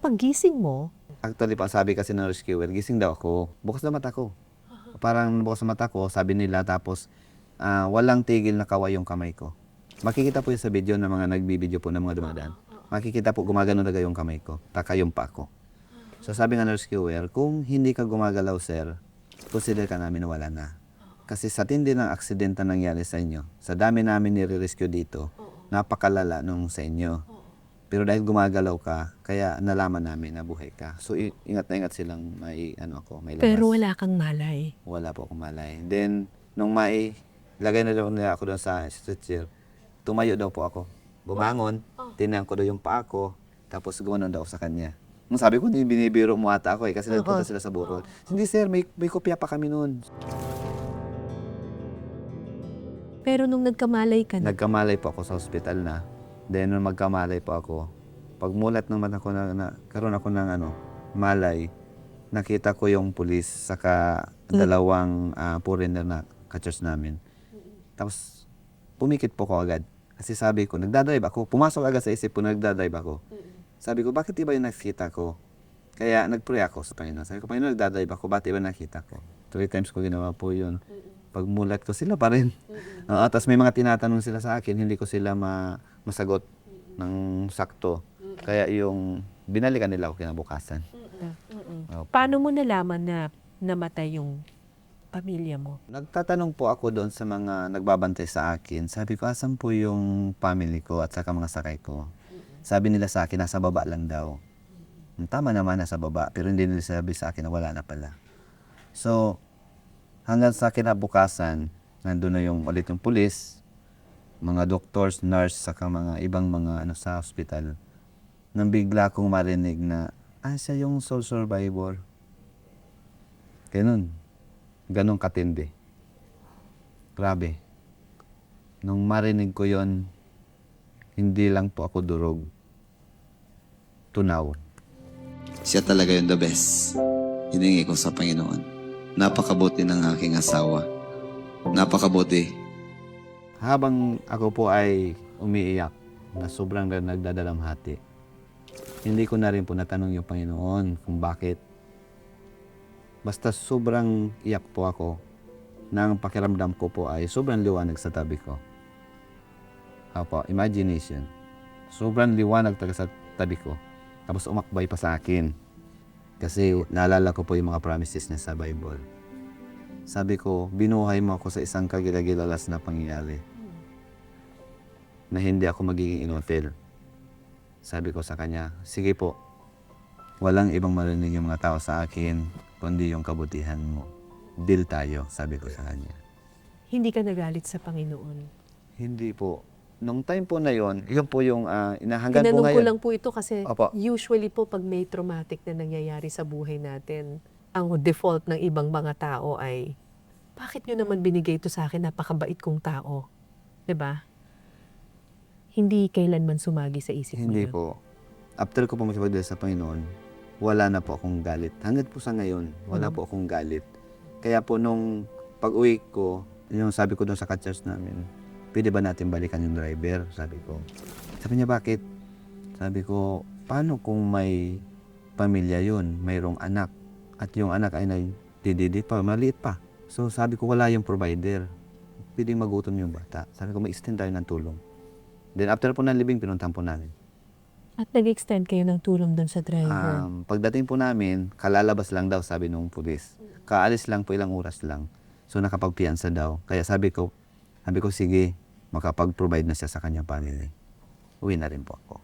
paggising mo, Actually pa, sabi kasi ng rescuer, gising daw ako. Bukas na mata ko. Parang bukas na mata ko, sabi nila, tapos walang tigil na kaway yung kamay ko. Makikita po yun sa video ng mga nagbibideo po ng mga dumadaan. Makikita po gumagano talaga yung kamay ko, taka yung pa ko. So sabi nga ng rescuer, kung hindi ka gumagalaw, sir, consider ka namin na wala na. Kasi sa tindi ng aksidente na nangyari sa inyo, sa dami namin nire-rescue dito, napakalala nung sa inyo. Pero dahil gumagalaw ka, kaya nalaman namin na buhay ka. So ingat na ingat silang may may labas. pero wala kang malay. Wala po akong malay. Then nung lagay na daw nila ako doon sa stretcher, tumayo daw po ako. Bumangon, tinang ko daw yung paa ko, tapos gumanon daw sa kanya. Nung sabi ko, binibiro mo ata ako kasi nagpunta sila sa burol. Hindi sir, may kopya pa kami noon. Pero nung nagkamalay ka na, Nagkamalay po ako sa ospital na. Then nung magkamalay po ako, pagmulat naman ako karoon ako ng malay, nakita ko yung pulis saka dalawang foreigner na ka-church namin. Tapos pumikit po ko agad. Kasi sabi ko, nagdadrive ako. Pumasok agad sa isip ko, nagdadrive ako. Sabi ko, bakit iba yung nakita ko? Kaya nag-pray ako sa Panginoon. Sabi ko, Panginoon, nagdadrive ako, bakit iba nakita ko? 3 times ko ginawa po yun. Pagmulat ko, sila pa rin. Tapos may mga tinatanong sila sa akin, hindi ko sila masagot ng sakto. Kaya yung binalikan nila ako kinabukasan. paano mo nalaman na namatay yung pamilya mo? Nagtatanong po ako doon sa mga nagbabantay sa akin. Sabi ko, asan po yung family ko at saka mga sakay ko? Sabi nila sa akin, nasa baba lang daw. Tama naman, nasa baba. Pero hindi nila sabi sa akin na wala na pala. So, hanggang sa kinabukasan, nandun na ulit yung pulis, mga doctors, nurse, saka mga ibang mga sa hospital. Nang bigla kong marinig na, siya yung sole survivor. Ganun katindi. Grabe. Nung marinig ko yon, hindi lang po ako durog. Tunaw. Siya talaga yung the best. Hiningi ko sa Panginoon. Napakabuti ng aking asawa. Napakabuti. Habang ako po ay umiiyak na sobrang nagdadalamhati, hindi ko na rin po natanong yung Panginoon kung bakit. Basta sobrang iyak po ako na ang pakiramdam ko po ay sobrang liwanag sa tabi ko. Imagination. Sobrang liwanag talaga sa tabi ko. Tapos umakbay pa sa akin. Kasi naalala ko po yung mga promises niya sa Bible. Sabi ko, binuhay mo ako sa isang kagilagilalas na pangyayari. Na hindi ako magiging inutil. Sabi ko sa kanya, sige po, walang ibang marinig yung mga tao sa akin, kundi yung kabutihan mo. Deal tayo, sabi ko sa kanya. Hindi ka nagalit sa Panginoon. Hindi po. Nung time po na yon, yun po yung hanggang po Tinanong ko ngayon. lang po ito kasi Opo. usually po pag may traumatic na nangyayari sa buhay natin, ang default ng ibang mga tao ay, bakit nyo naman binigay ito sa akin? Napakabait kong tao. 'Di ba? Hindi kailanman sumagi sa isip mo Hindi yun. po. After ko po makipagdala sa Panginoon, wala na po akong galit. Hanggang po sa ngayon, wala po akong galit. Kaya po nung pag-uwi ko, yung sabi ko doon sa ka-church namin, pwede ba natin balikan yung driver? Sabi ko. Sabi niya, bakit? Sabi ko, paano kung may pamilya yun, mayroong anak, at yung anak ay nagdididi pa, maliit pa. So sabi ko, wala yung provider. Pwedeng magutom yung bata. Sabi ko, mag-extend tayo ng tulong. Then after po ng libing, pinuntahan po namin. At nag-extend kayo ng tulong doon sa driver. Pagdating po namin, kalalabas lang daw, sabi nung pulis. Kaalis lang po, ilang oras lang. So nakapagpiyansa daw. Kaya sabi ko, sige, makapag-provide na siya sa kanyang family. Uwi na rin po ako.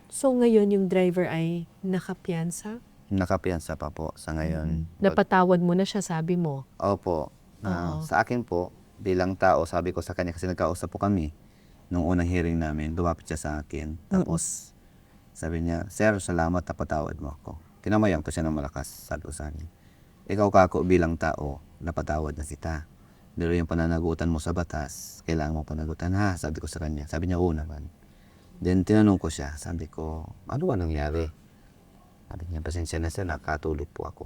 So ngayon yung driver ay nakapiyansa? Nakapiyansa pa po sa ngayon. Napatawad mo na siya, sabi mo. Opo. Oo. Sa akin po, bilang tao, sabi ko sa kanya, kasi nagkausap po kami nung unang hearing namin, lumapit siya sa akin. Tapos, sabi niya, Sir, salamat, napatawad mo ako. Kinamayan ko siya ng malakas, sabi ko sa akin. Ikaw kako bilang tao, napatawad na kita. Pero yung pananagutan mo sa batas, kailangan mo panagutan ha, sabi ko sa kanya. Sabi niya, oo naman. Then tinanong ko siya, sabi ko, ano ba nangyari? Sabi niya, pasensya na sir, nakatulog po ako.